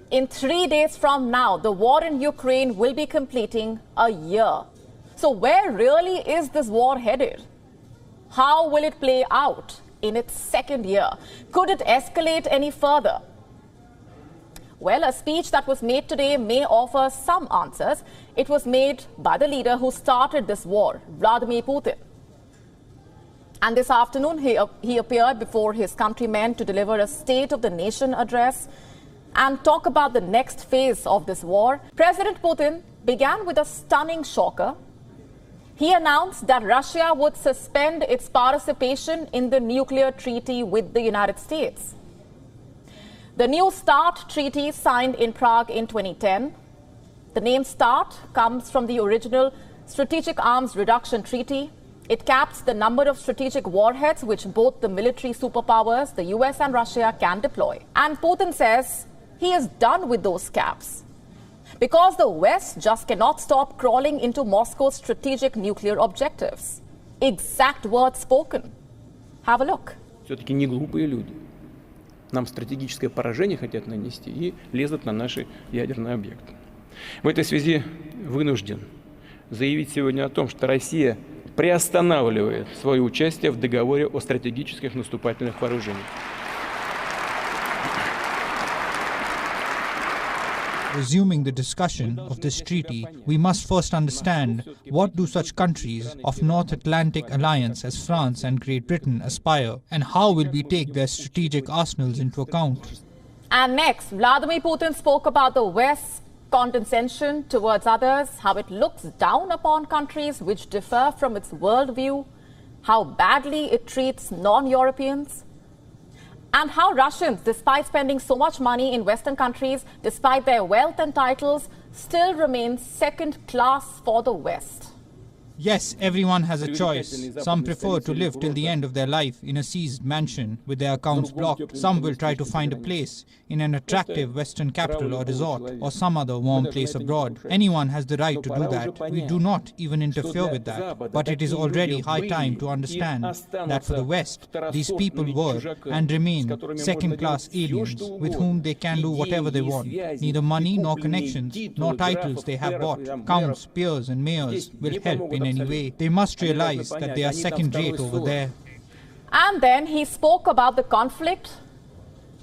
In 3 days from now, the war in Ukraine will be completing a year. So where really is this war headed? How will it play out in its second year? Could it escalate any further? Well, a speech that was made today may offer some answers. It was made by the leader who started this war, Vladimir Putin. And this afternoon, he appeared before his countrymen to deliver a State of the Nation address and talk about the next phase of this war. President Putin began with a stunning shocker. He announced that Russia would suspend its participation in the nuclear treaty with the United States. The New START treaty signed in Prague in 2010. The name START comes from the original Strategic Arms Reduction Treaty. It caps the number of strategic warheads which both the military superpowers, the US and Russia, can deploy. And Putin says he is done with those caps because the West just cannot stop crawling into Moscow's strategic nuclear objectives. Exact words spoken. Have a look. Все-таки не глупые люди. Нам стратегическое поражение хотят нанести и лезут на наши ядерные объекты. В этой связи вынужден заявить сегодня о том, что Россия приостанавливает свое участие в договоре о стратегических наступательных вооружениях. Resuming the discussion of this treaty, we must first understand what do such countries of North Atlantic Alliance as France and Great Britain aspire, and how will we take their strategic arsenals into account. And next, Vladimir Putin spoke about the West's condescension towards others, how it looks down upon countries which differ from its worldview, how badly it treats non-Europeans, and how Russians, despite spending so much money in Western countries, despite their wealth and titles, still remain second class for the West. Yes, everyone has a choice. Some prefer to live till the end of their life in a seized mansion with their accounts blocked. Some will try to find a place in an attractive Western capital or resort, or some other warm place abroad. Anyone has the right to do that. We do not even interfere with that. But it is already high time to understand that for the West, these people were and remain second-class aliens with whom they can do whatever they want. Neither money nor connections nor titles they have bought, counts, peers and mayors will help in any way. They must realize that they are second-rate over there. And then he spoke about the conflict,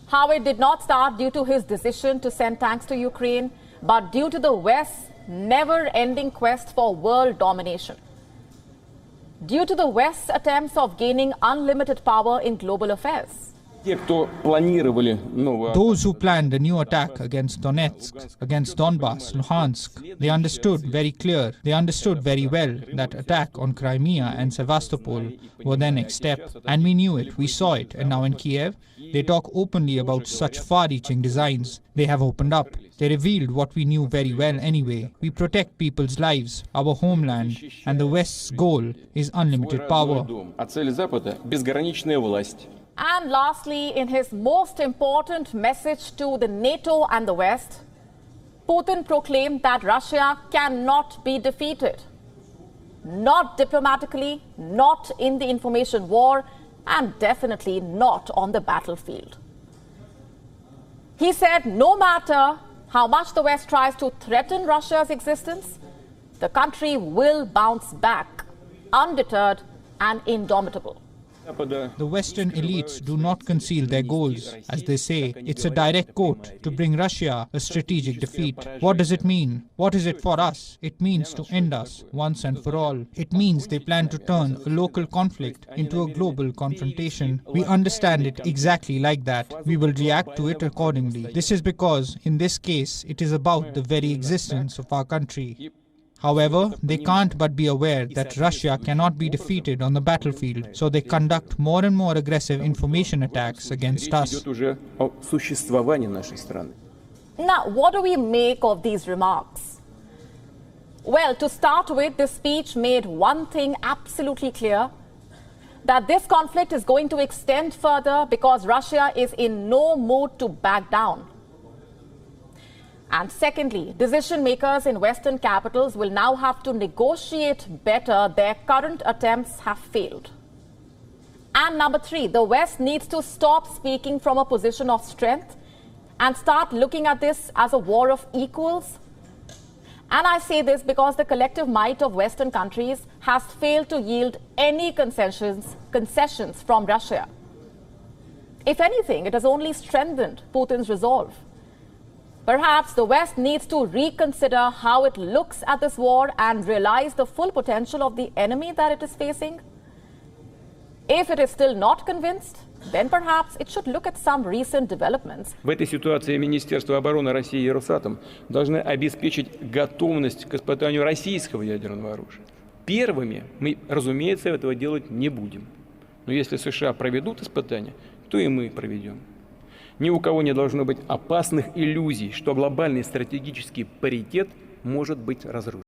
how it did not start due to his decision to send tanks to Ukraine, but due to the West's never-ending quest for world domination. Due to the West's attempts of gaining unlimited power in global affairs. Those who planned a new attack against Donetsk, against Donbass, Luhansk, they understood very well that attack on Crimea and Sevastopol were their next step. And we knew it, we saw it, and now in Kiev, they talk openly about such far-reaching designs. They have opened up. They revealed what we knew very well anyway. We protect people's lives, our homeland, and the West's goal is unlimited power. And lastly, in his most important message to the NATO and the West, Putin proclaimed that Russia cannot be defeated. Not diplomatically, not in the information war, and definitely not on the battlefield. He said no matter how much the West tries to threaten Russia's existence, the country will bounce back, undeterred and indomitable. The Western elites do not conceal their goals. As they say, it's a direct quote, to bring Russia a strategic defeat. What does it mean? What is it for us? It means to end us once and for all. It means they plan to turn a local conflict into a global confrontation. We understand it exactly like that. We will react to it accordingly. This is because, in this case, it is about the very existence of our country. However, they can't but be aware that Russia cannot be defeated on the battlefield, so they conduct more and more aggressive information attacks against us. Now, what do we make of these remarks? Well, to start with, this speech made one thing absolutely clear, that this conflict is going to extend further because Russia is in no mood to back down. And secondly, decision makers in Western capitals will now have to negotiate better. Their current attempts have failed. And number three, the West needs to stop speaking from a position of strength and start looking at this as a war of equals? And I say this because the collective might of Western countries has failed to yield any concessions from Russia. If anything, it has only strengthened Putin's resolve. Perhaps the West needs to reconsider how it looks at this war and realize the full potential of the enemy that it is facing. If it is still not convinced, then perhaps it should look at some recent developments. В этой ситуации Министерство обороны России и Росатом должны обеспечить готовность к испытанию российского ядерного оружия. Первыми мы, разумеется, этого делать не будем. Но если США проведут испытания, то и мы проведем. Ни у кого не должно быть опасных иллюзий, что глобальный стратегический паритет может быть разрушен.